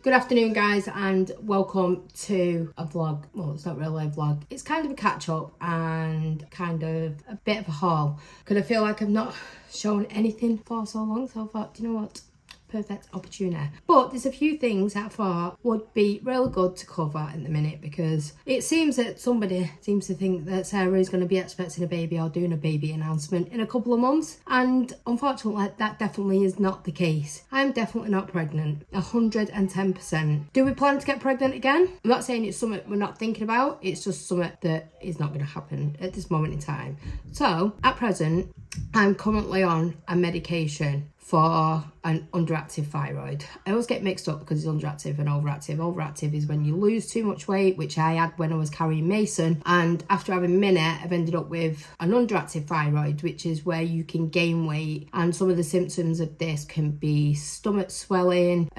Good afternoon, guys, and welcome to a vlog. Well, it's not really a vlog. It's kind of a catch-up and kind of a bit of a haul, because I feel like I've not shown anything for so long, so I thought, you know what? Perfect opportunity. But there's a few things that I thought would be real good to cover in the minute, because it seems that somebody seems to think that Sarah is going to be expecting a baby or doing a baby announcement in a couple of months, and unfortunately that definitely is not the case. I'm definitely not pregnant, 110%. Do we plan to get pregnant again? I'm not saying it's something we're not thinking about, it's just something that is not going to happen at this moment in time. So at present I'm currently on a medication for an underactive thyroid. I always get mixed up because it's underactive and overactive. Overactive is when you lose too much weight, which I had when I was carrying Mason, and after having Minnie I've ended up with an underactive thyroid, which is where you can gain weight, and some of the symptoms of this can be stomach swelling,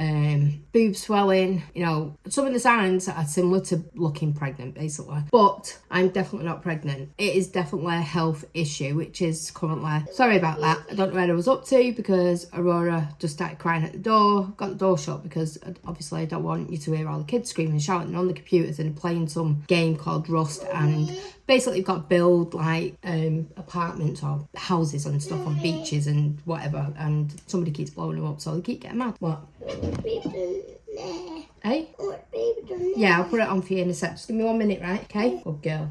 boob swelling, you know, some of the signs are similar to looking pregnant basically, but I'm definitely not pregnant. It is definitely a health issue, which is currently, sorry about that, I don't know what I was up to because Aurora just started crying at the door. Got the door shut because obviously I don't want you to hear all the kids screaming and shouting on the computers and playing some game called Rust, and basically you've got to build like apartments or houses and stuff on beaches and whatever, and somebody keeps blowing them up, so they keep getting mad. What? Hey? Yeah, I'll put it on for you in a sec. Just give me 1 minute, right? Okay? Good girl.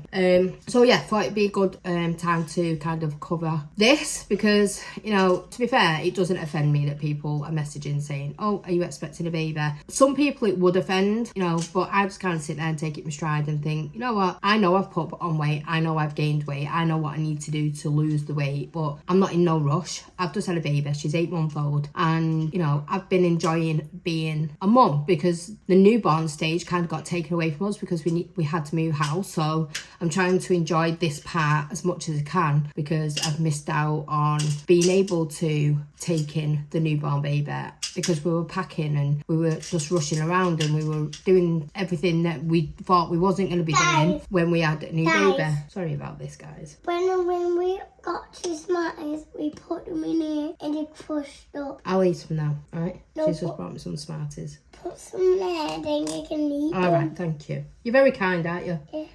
So yeah, thought it'd be a good time to kind of cover this, because, you know, to be fair, it doesn't offend me that people are messaging saying, oh, are you expecting a baby? Some people it would offend, you know, but I just kind of sit there and take it in stride and think, you know what? I know I've put on weight. I know I've gained weight. I know what I need to do to lose the weight, but I'm not in no rush. I've just had a baby. She's 8 months old. And, you know, I've been enjoying being a mum, because the newborn stage kind of got taken away from us because we had to move house. So I'm trying to enjoy this part as much as I can, because I've missed out on being able to take in the newborn baby, because we were packing and we were just rushing around and we were doing everything that we thought we wasn't going to be doing when we had a new baby. Sorry about this, guys. When we got two Smarties, we put them in here and they crushed up. I'll eat them now, alright? No, She's just brought me some Smarties. Put some there, then you can eat them. Alright, thank you. You're very kind, aren't you? Yeah.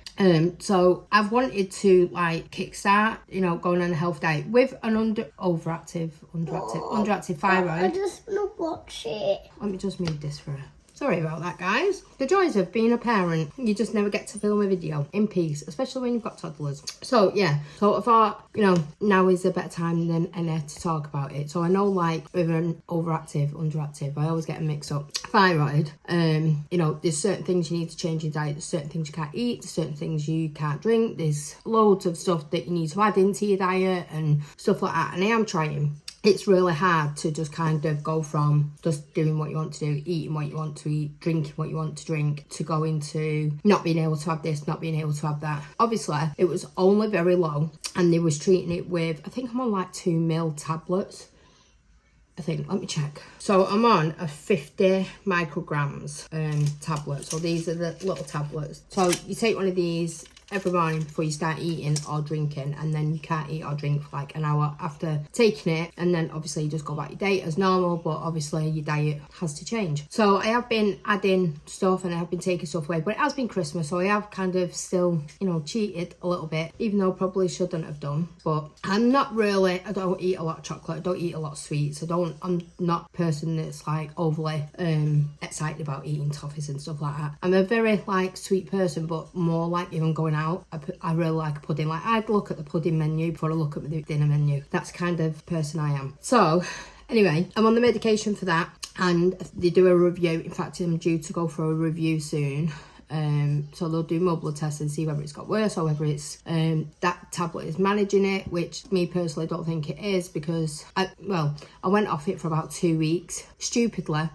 So I've wanted to like kickstart, you know, going on a health diet with an underactive thyroid. I just want to watch it. Let me just move this for her. Sorry about that, guys. The joys of being a parent. You just never get to film a video in peace, especially when you've got toddlers. So, yeah. So, I thought, you know, now is a better time than any to talk about it. So, I know, like, with an underactive, I always get them mixed up. Thyroid, you know, there's certain things you need to change in diet. There's certain things you can't eat. There's certain things you can't drink. There's loads of stuff that you need to add into your diet and stuff like that. And I am trying. It's really hard to just kind of go from just doing what you want to do, eating what you want to eat, drinking what you want to drink, to go into not being able to have this, not being able to have that. Obviously, it was only very low, and they was treating it with, I think I'm on like 2 ml tablets. I think, let me check. So I'm on a 50 micrograms tablet. So these are the little tablets. So you take one of these every morning before you start eating or drinking, and then you can't eat or drink for like an hour after taking it, and then obviously you just go about your diet as normal, but obviously your diet has to change. So I have been adding stuff and I have been taking stuff away, but it has been Christmas, so I have kind of still, you know, cheated a little bit, even though I probably shouldn't have done. But I'm not really, I don't eat a lot of chocolate, I don't eat a lot of sweets, I'm not a person that's like overly excited about eating toffees and stuff like that. I'm a very like sweet person, but more like if I'm going out, I really like a pudding. Like, I'd look at the pudding menu before I look at the dinner menu. That's the kind of person I am. So anyway, I'm on the medication for that, and they do a review. In fact, I'm due to go for a review soon. So they'll do more blood tests and see whether it's got worse or whether it's that tablet is managing it, which me personally don't think it is, because I went off it for about 2 weeks, stupidly,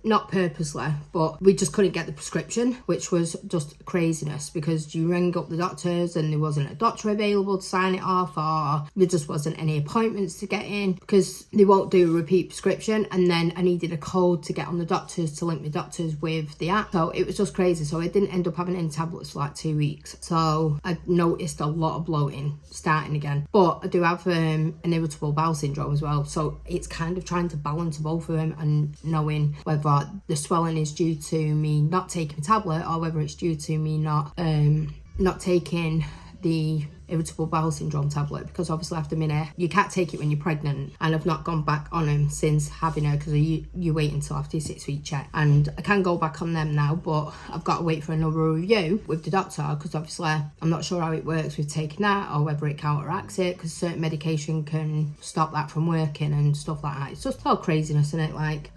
not purposely, but we just couldn't get the prescription, which was just craziness, because you rang up the doctors and there wasn't a doctor available to sign it off, or there just wasn't any appointments to get in, because they won't do a repeat prescription. And then I needed a code to get on the doctors, to link the doctors with the app. So it was just crazy. So I didn't end up having any tablets for like 2 weeks. So I noticed a lot of bloating starting again. But I do have an irritable bowel syndrome as well. So it's kind of trying to balance both of them and knowing whether the swelling is due to me not taking a tablet or whether it's due to me not taking the irritable bowel syndrome tablet, because obviously after minute you can't take it when you're pregnant, and I've not gone back on them since having her because you wait until after your 6-week check, and I can go back on them now, but I've got to wait for another review with the doctor because obviously I'm not sure how it works with taking that or whether it counteracts it, because certain medication can stop that from working and stuff like that. It's just all craziness, isn't it? Like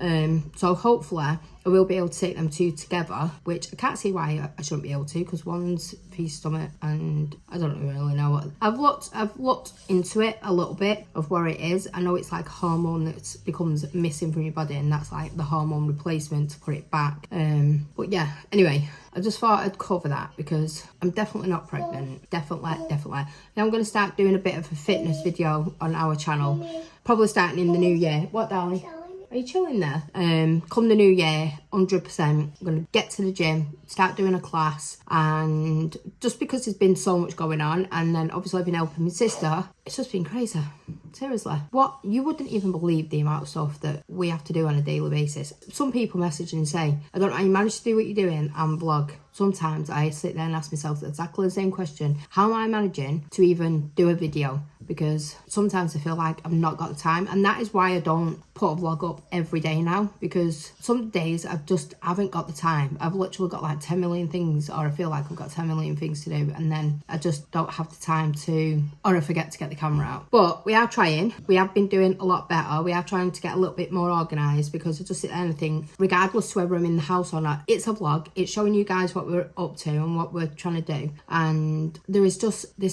so hopefully I will be able to take them two together, which I can't see why I shouldn't be able to, because one's for your stomach and I don't really know what. I've looked into it a little bit of where it is. I know it's like a hormone that becomes missing from your body, and that's like the hormone replacement to put it back. But yeah, anyway, I just thought I'd cover that because I'm definitely not pregnant. Definitely. Now I'm going to start doing a bit of a fitness video on our channel, probably starting in the new year. What, darling? Are you chilling there? Come the new year, 100%, I'm going to get to the gym, start doing a class, and just because there's been so much going on, and then obviously I've been helping my sister, it's just been crazy. Seriously. What? You wouldn't even believe the amount of stuff that we have to do on a daily basis. Some people message and say, I don't know how you manage to do what you're doing and vlog. Sometimes I sit there and ask myself exactly the same question. How am I managing to even do a video? Because sometimes I feel like I've not got the time, and that is why I don't put a vlog up every day now, because some days I just haven't got the time. I've literally got like 10 million things, or I feel like I've got 10 million things to do, and then I just don't have the time to, or I forget to get the camera out. But we are trying. We have been doing a lot better. We are trying to get a little bit more organised, because I just sit there and think, regardless to whether I'm in the house or not, it's a vlog. It's showing you guys what we're up to and what we're trying to do. And there's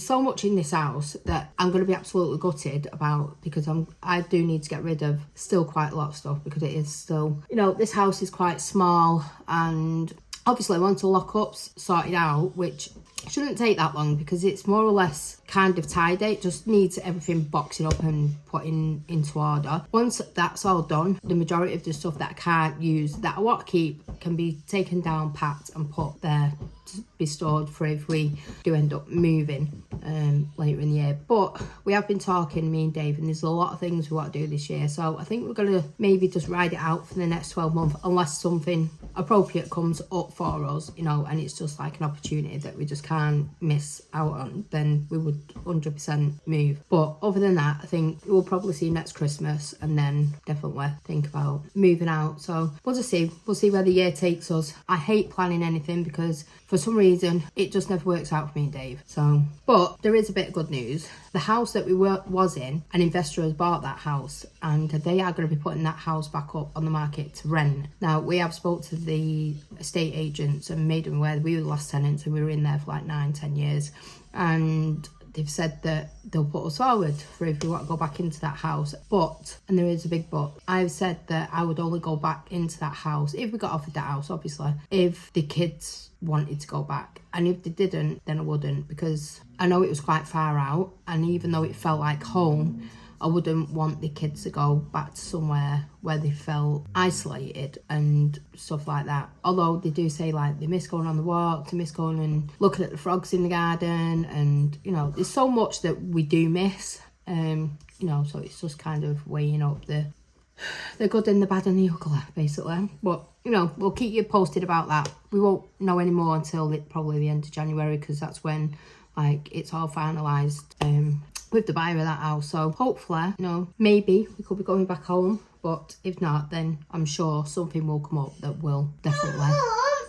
so much in this house that I'm going to be absolutely gutted about, because I do need to get rid of still quite a lot of stuff, because it is still, you know, this house is quite small, and obviously once the lock-up's sorted out, which shouldn't take that long because it's more or less kind of tidy, it just needs everything boxing up and putting into order. Once that's all done, the majority of the stuff that I can't use, that I want to keep, can be taken down, packed and put there to be stored for if we do end up moving later in the year. But we have been talking, me and Dave, and there's a lot of things we want to do this year, so I think we're going to maybe just ride it out for the next 12 months, unless something appropriate comes up for us, you know, and it's just like an opportunity that we just can't miss out on, then we would 100% move. But other than that, I think we'll probably see next Christmas, and then definitely think about moving out. So we'll just see. We'll see where the year takes us. I hate planning anything because for some reason it just never works out for me and Dave. So, but there is a bit of good news. The house that we was in, an investor has bought that house, and they are going to be putting that house back up on the market to rent. Now, we have spoke to the estate agents and made them aware that we were the last tenants and we were in there for like 9-10 years, and they've said that they'll put us forward for if we want to go back into that house. But, and there is a big but, I've said that I would only go back into that house if we got offered that house, obviously, if the kids wanted to go back. And if they didn't, then I wouldn't, because I know it was quite far out, and even though it felt like home, I wouldn't want the kids to go back to somewhere where they felt isolated and stuff like that. Although they do say like they miss going on the walk, they miss going and looking at the frogs in the garden, and you know, there's so much that we do miss. You know, so it's just kind of weighing up the good and the bad and the ugly, basically. But you know, we'll keep you posted about that. We won't know any more until probably the end of January, because that's when like it's all finalised with the buyer of that house. So hopefully, you know, maybe we could be going back home, but if not, then I'm sure something will come up that will definitely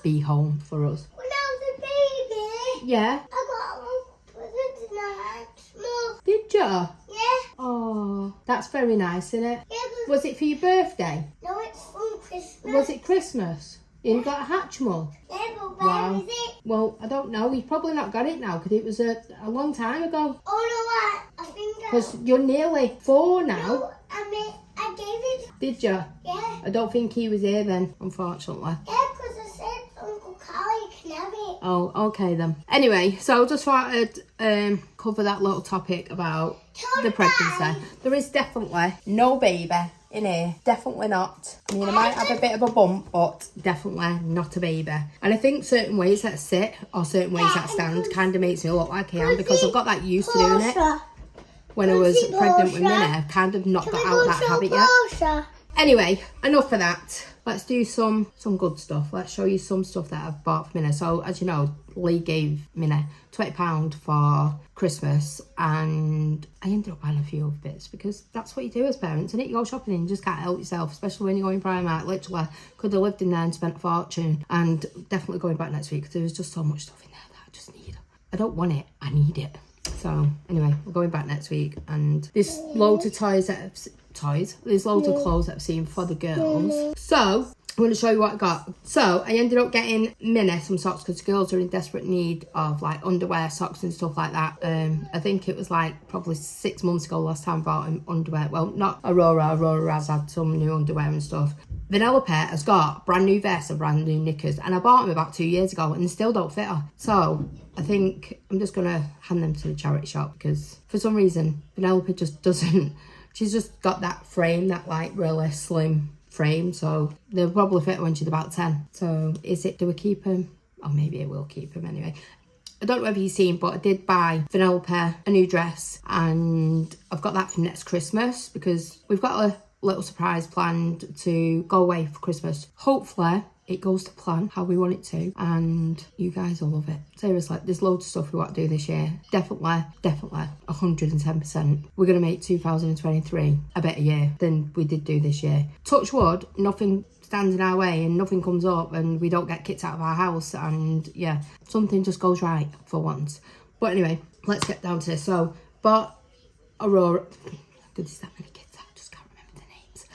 be home for us. When I was a baby, Yeah. I got a present tonight. Mom. Did you? Yeah. Oh, that's very nice, isn't it? Yeah, Was it for your birthday? no, it's from Christmas. Was it Christmas? You got a Hatchimal? Yeah, but Wow. where is it? Well, I don't know. You've probably not got it now because it was a long time ago. Oh no, I think Because you're nearly 4 now. No, I gave it. Did you? Yeah. I don't think he was here then, unfortunately. Yeah, because I said Uncle Carl, you can have it. Oh, okay then. Anyway, so I just thought I'd cover that little topic about the pregnancy. There is definitely no baby in here. Definitely not. I mean, I might have a bit of a bump, but definitely not a baby. And I think certain ways that I sit or certain ways that I stand kind of makes me look like I am, because I've got that used to doing it. When I was pregnant with Minnie, I've kind of not got out that habit yet. Anyway, enough of that. Let's do some good stuff. Let's show you some stuff that I've bought for Minnie. So, as you know, Lee gave Minnie £20 for Christmas, and I ended up buying a few other bits because that's what you do as parents, and you go shopping and you just can't help yourself, especially when you're going Primark. Literally, could have lived in there and spent a fortune, and definitely going back next week because there was just so much stuff in there that I just need. I don't want it, I need it. So, anyway, we're going back next week, and there's loads of there's loads of clothes that I've seen for the girls. So I'm going to show you what I got. So I ended up getting Minnie some socks because the girls are in desperate need of like underwear, socks and stuff like that. I think it was like probably 6 months ago last time I bought him underwear. Well, not Aurora has had some new underwear and stuff. Vanellope has got brand new vests and brand new knickers, and I bought them about 2 years ago and they still don't fit her. So I think I'm just going to hand them to the charity shop because for some reason Vanellope just doesn't. She's just got that frame, that like really slim frame, so they'll probably fit when she's about 10. So do we keep them? Or maybe I will keep them anyway. I don't know if you've seen, but I did buy Vanellope a new dress, and I've got that for next Christmas because we've got a little surprise planned to go away for Christmas. Hopefully it goes to plan how we want it to, and you guys will love it. Seriously, there's loads of stuff we want to do this year. Definitely 110%. We're going to make 2023 a better year than we did do this year. Touch wood, nothing stands in our way and nothing comes up and we don't get kicked out of our house, and yeah, something just goes right for once. But anyway, let's get down to this. So, but Aurora, goodness, that many kids, I just can't remember the names.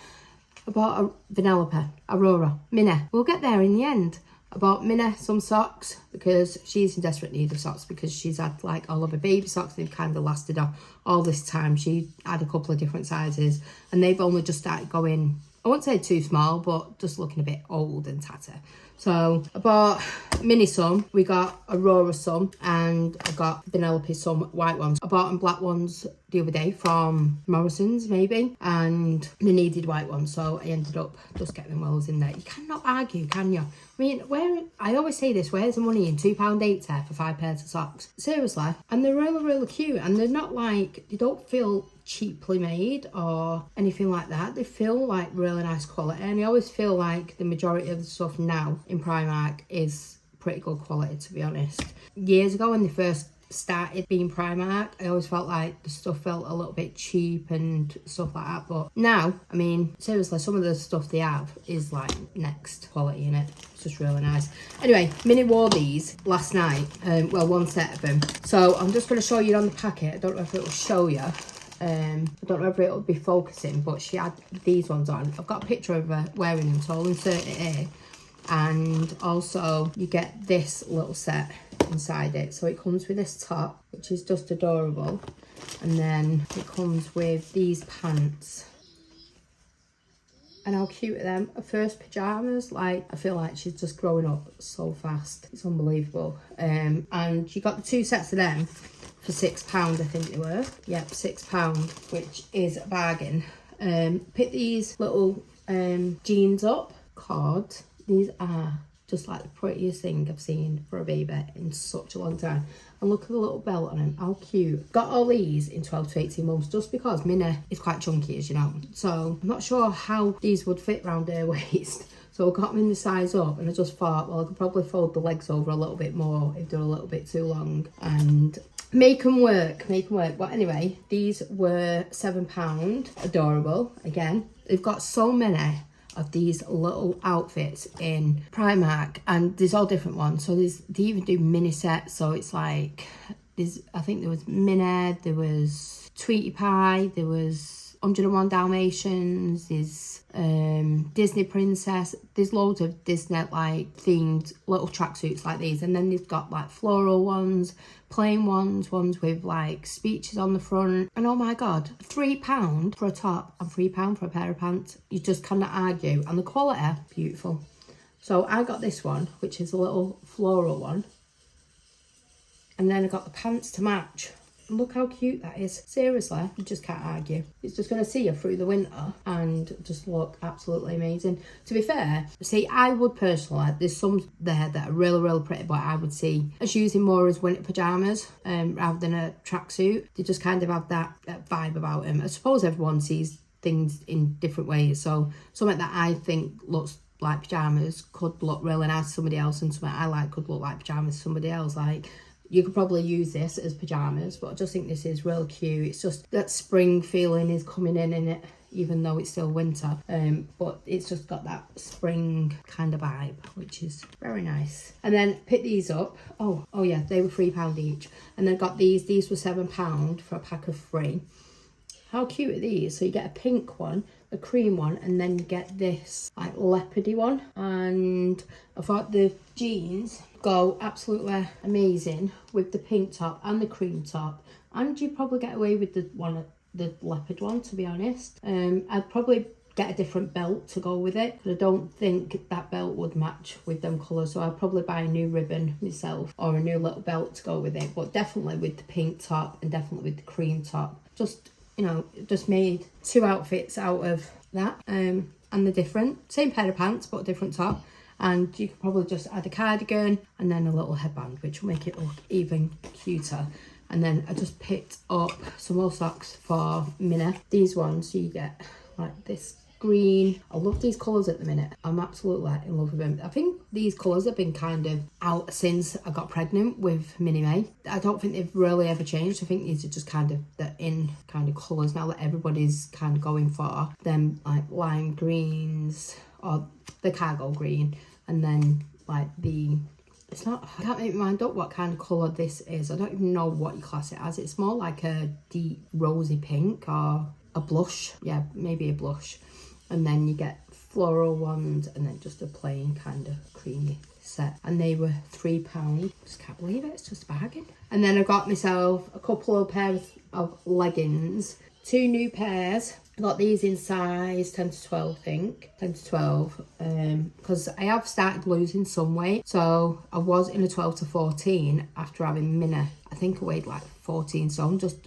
I bought a Vanellope, Aurora, Minnie. We'll get there in the end. I bought Minnie some socks because she's in desperate need of socks because she's had like all of her baby socks. They've kind of lasted her all this time. She had a couple of different sizes and they've only just started going, I won't say too small, but just looking a bit old and tatty. So I bought Minnie some, we got Aurora some, and I got Vanellope some white ones. I bought them black ones the other day from Morrison's maybe, and they needed white ones, so I ended up just getting them while I was in there. You cannot argue, can you? I mean, I always say this, where's the money in £2.80 for 5 pairs of socks? Seriously. And they're really, really cute, and they're not like, they don't feel cheaply made or anything like that. They feel like really nice quality, and I always feel like the majority of the stuff now in Primark is pretty good quality, to be honest. Years ago when they first started being Primark, I always felt like the stuff felt a little bit cheap and stuff like that, but now, I mean, seriously, some of the stuff they have is like next quality in it. It's just really nice. Anyway, Minnie wore these last night, well, one set of them, so I'm just going to show you on the packet. I don't know if it will show you. I don't know if it'll be focusing, but she had these ones on. I've got a picture of her wearing them, so I'll insert it here. And also you get this little set inside it. So it comes with this top, which is just adorable, and then it comes with these pants. And how cute are them? Her first pyjamas. Like, I feel like she's just growing up so fast. It's unbelievable. And you got the 2 sets of them for £6, I think they were. Yep, £6, which is a bargain. Pick these little jeans up. God, these are just like the prettiest thing I've seen for a baby in such a long time. And look at the little belt on them, how cute. Got all these in 12 to 18 months just because Minnie is quite chunky, as you know. So I'm not sure how these would fit around her waist. So I got them in the size up, and I just thought, well, I could probably fold the legs over a little bit more if they're a little bit too long and make them work. But anyway, these were £7. Adorable. Again, they've got so many of these little outfits in Primark, and there's all different ones. So they even do mini sets, so it's like I think there was Minnie, there was Tweety Pie, there was 101 Dalmatians, there's Disney Princess. There's loads of Disney like themed little tracksuits like these, and then they've got like floral ones, plain ones with like speeches on the front. And oh my god, £3 for a top and £3 for a pair of pants. You just cannot argue, and the quality, beautiful. So I got this one, which is a little floral one. And then I got the pants to match. Look how cute that is. Seriously, you just can't argue. It's just going to see you through the winter and just look absolutely amazing. To be fair, see, I would personally, there's some there that are really, really pretty, but I would see as using more as winter pyjamas rather than a tracksuit. They just kind of have that vibe about them. I suppose everyone sees things in different ways. So something that I think looks like pyjamas could look really nice to somebody else, and something I like could look like pyjamas to somebody else. Like, you could probably use this as pyjamas, but I just think this is real cute. It's just that spring feeling is coming in it, even though it's still winter. But it's just got that spring kind of vibe, which is very nice. And then pick these up. Oh yeah, they were £3 each. And then got these. These were £7 for a pack of 3. How cute are these? So you get a pink one, a cream one, and then you get this like leopardy one. And I thought the jeans go absolutely amazing with the pink top and the cream top. And you probably get away with the leopard one, to be honest. I'd probably get a different belt to go with it, but I don't think that belt would match with them colours, so I'd probably buy a new ribbon myself or a new little belt to go with it. But definitely with the pink top and definitely with the cream top. Just, you know, just made 2 outfits out of that. And they're different. Same pair of pants, but a different top. And you could probably just add a cardigan and then a little headband, which will make it look even cuter. And then I just picked up some more socks for Minna. These ones, so you get like this green. I love these colours at the minute. I'm absolutely in love with them. I think these colours have been kind of out since I got pregnant with Minnie May. I don't think they've really ever changed. I think these are just kind of the in kind of colours now that everybody's kind of going for. Them like lime greens or the cargo green, and then like the, it's not, I can't make my mind up what kind of colour this is. I don't even know what you class it as. It's more like a deep rosy pink or a blush. Yeah, maybe a blush. And then you get floral ones and then just a plain kind of creamy set. And they were £3. Just can't believe it, it's just a bargain. And then I got myself a couple of pairs of leggings. 2 new pairs. I got these in size 10 to 12, I think. 10 to 12. Because I have started losing some weight. So I was in a 12 to 14 after having Minna. I think I weighed like 14 stone, just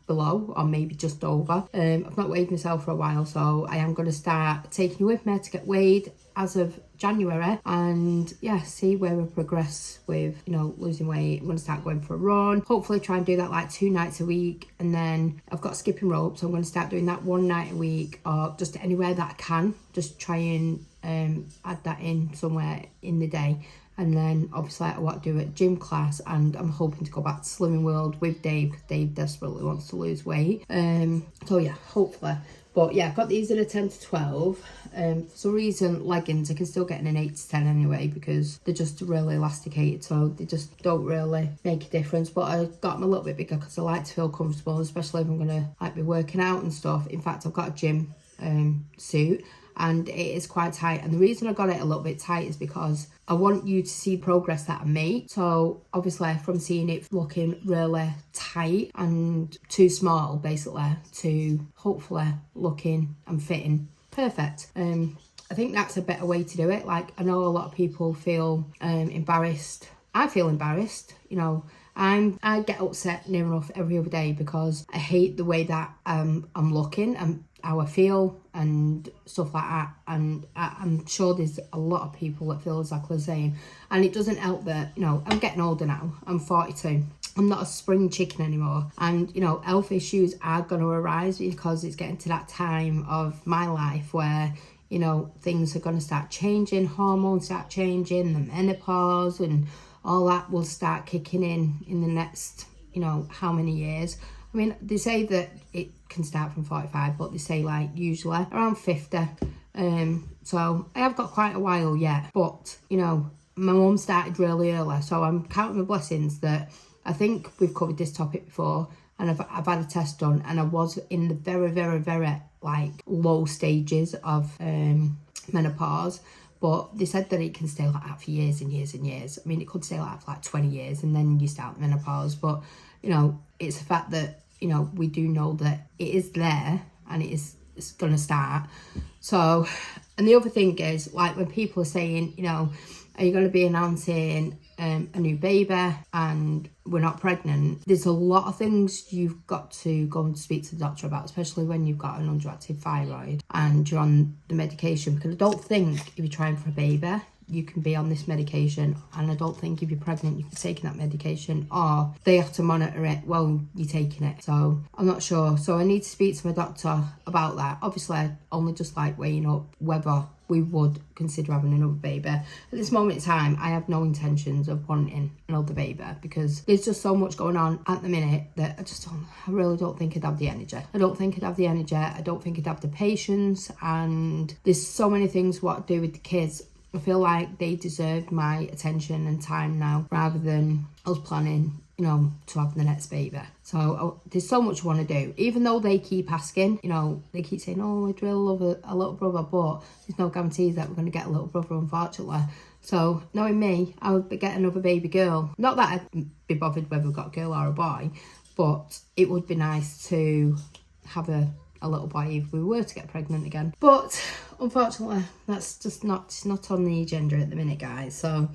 below or maybe just over. I've not weighed myself for a while, so I am going to start taking you with me to get weighed as of January, and yeah, see where we progress with, you know, losing weight. I'm going to start going for a run, hopefully try and do that like 2 nights a week. And then I've got skipping rope, so I'm going to start doing that 1 night a week, or just anywhere that I can, just try and add that in somewhere in the day. And then obviously I want to do a gym class, and I'm hoping to go back to Slimming World with Dave, because Dave desperately wants to lose weight. So yeah, hopefully. But yeah, I've got these at a 10 to 12. For some reason, leggings, I can still get in an 8 to 10 anyway, because they're just really elasticated, so they just don't really make a difference. But I got them a little bit bigger because I like to feel comfortable, especially if I'm going to like be working out and stuff. In fact, I've got a gym suit, and it is quite tight. And the reason I got it a little bit tight is because I want you to see progress that I make. So obviously from seeing it looking really tight and too small basically to hopefully looking and fitting perfect. I think that's a better way to do it. Like, I know a lot of people feel embarrassed. I feel embarrassed, you know. I get upset near enough every other day because I hate the way that I'm looking and how I feel and stuff like that. And I'm sure there's a lot of people that feel exactly the same. And it doesn't help that, you know, I'm getting older now. I'm 42. I'm not a spring chicken anymore. And, you know, health issues are going to arise because it's getting to that time of my life where, you know, things are going to start changing, hormones start changing, the menopause and all that will start kicking in the next, you know, how many years. I mean, they say that it can start from 45, but they say like usually around 50. So I have got quite a while yet, but, you know, my mum started really early, so I'm counting my blessings that I think we've covered this topic before, and I've had a test done, and I was in the very, very, very like low stages of menopause. But they said that it can stay like that for years and years and years. I mean, it could stay like that for like 20 years and then you start menopause. But, you know, it's the fact that, you know, we do know that it is there and it's going to start. So, and the other thing is, like, when people are saying, you know, are you going to be announcing a new baby and we're not pregnant? There's a lot of things you've got to go and speak to the doctor about, especially when you've got an underactive thyroid and you're on the medication, because I don't think if you're trying for a baby you can be on this medication, and I don't think if you're pregnant you can be taking that medication, or they have to monitor it while you're taking it. So I'm not sure, so I need to speak to my doctor about that. Obviously I only just like weighing up whether we would consider having another baby. At this moment in time, I have no intentions of wanting another baby, because there's just so much going on at the minute that I really don't think I'd have the energy. I don't think I'd have the energy. I don't think I'd have the patience, and there's so many things what to do with the kids. I feel like they deserve my attention and time now, rather than us planning, you know, to have the next baby. So there's so much I want to do, even though they keep asking, you know, they keep saying, oh, I'd really love a little brother, but there's no guarantees that we're going to get a little brother, unfortunately. So knowing me, I would get another baby girl. Not that I'd be bothered whether we've got a girl or a boy, but it would be nice to have a little boy if we were to get pregnant again. But unfortunately that's just not on the agenda at the minute, guys. So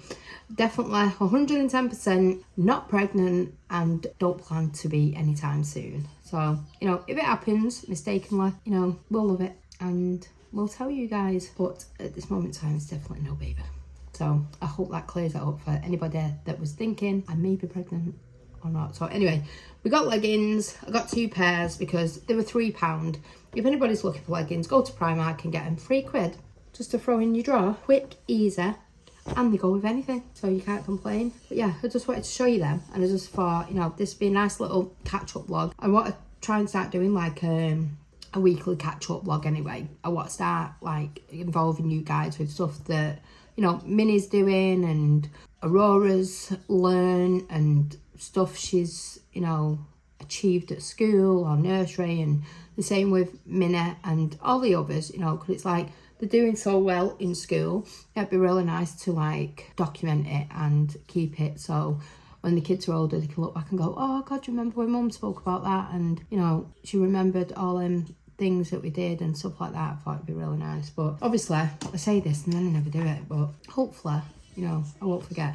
definitely 110% not pregnant, and don't plan to be anytime soon. So, you know, if it happens mistakenly, you know, we'll love it and we'll tell you guys, but at this moment in time it's definitely no baby. So I hope that clears that up for anybody that was thinking I may be pregnant or not. So anyway, we got leggings. I got 2 pairs because they were £3. If anybody's looking for leggings, go to Primark and get them £3 just to throw in your drawer. Quick, easy, and they go with anything, so you can't complain. But yeah, I just wanted to show you them, and I just thought, you know, this would be a nice little catch-up vlog. I want to try and start doing like a weekly catch-up vlog anyway. I want to start like involving you guys with stuff that, you know, Minnie's doing and Aurora's learn, and stuff she's, you know, achieved at school or nursery, and the same with Minnie and all the others, you know, because it's like they're doing so well in school. It'd be really nice to like document it and keep it, so when the kids are older they can look back and go, oh god, do you remember when Mum spoke about that, and you know, she remembered all them things that we did and stuff like that. I thought it'd be really nice. But obviously I say this and then I never do it, but hopefully, you know, I won't forget.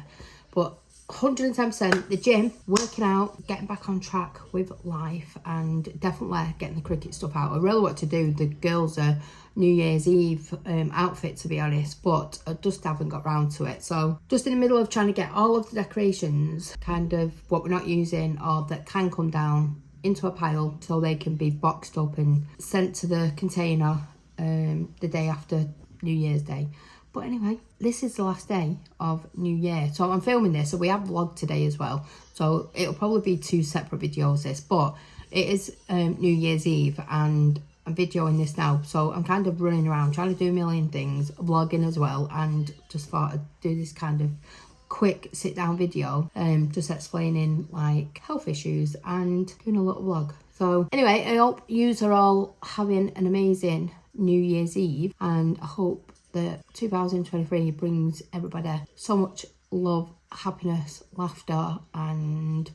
But 110% the gym, working out, getting back on track with life, and definitely getting the cricket stuff out. I really want to do the girls' New Year's Eve outfit, to be honest, but I just haven't got round to it. So just in the middle of trying to get all of the decorations, kind of what we're not using or that can come down, into a pile so they can be boxed up and sent to the container the day after New Year's Day. But anyway, this is the last day of New Year. So I'm filming this, so we have vlogged today as well. So it'll probably be 2 separate videos this, but it is New Year's Eve and I'm videoing this now. So I'm kind of running around trying to do a million things, vlogging as well, and just thought I'd do this kind of quick sit down video, just explaining like health issues and doing a little vlog. So anyway, I hope you are all having an amazing New Year's Eve, and I hope that 2023 brings everybody so much love, happiness, laughter, and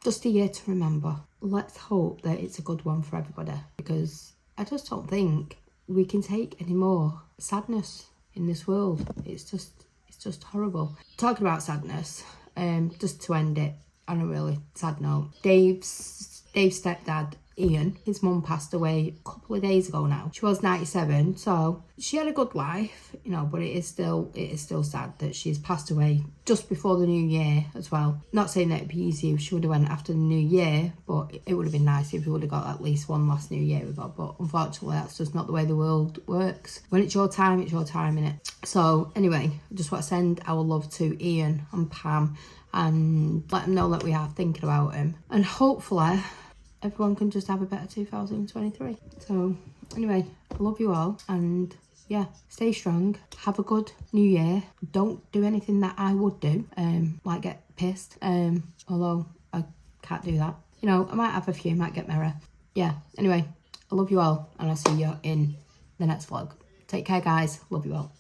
just a year to remember. Let's hope that it's a good one for everybody, because I just don't think we can take any more sadness in this world. It's just horrible. Talking about sadness, just to end it on a really sad note, Dave's stepdad Ian, his mum passed away a couple of days ago now. She was 97, so she had a good life, you know, but it is still sad that she's passed away just before the new year as well. Not saying that it'd be easy if she would have went after the new year, but it would have been nice if we would have got at least one last new year with her. But unfortunately, that's just not the way the world works. When it's your time, innit? So anyway, I just want to send our love to Ian and Pam and let them know that we are thinking about him, and hopefully everyone can just have a better 2023. So anyway, I love you all, and yeah, stay strong, have a good new year. Don't do anything that I would do, like get pissed, although I can't do that. You know, I might have a few, might get merry. Yeah, anyway, I love you all, and I'll see you in the next vlog. Take care, guys. Love you all.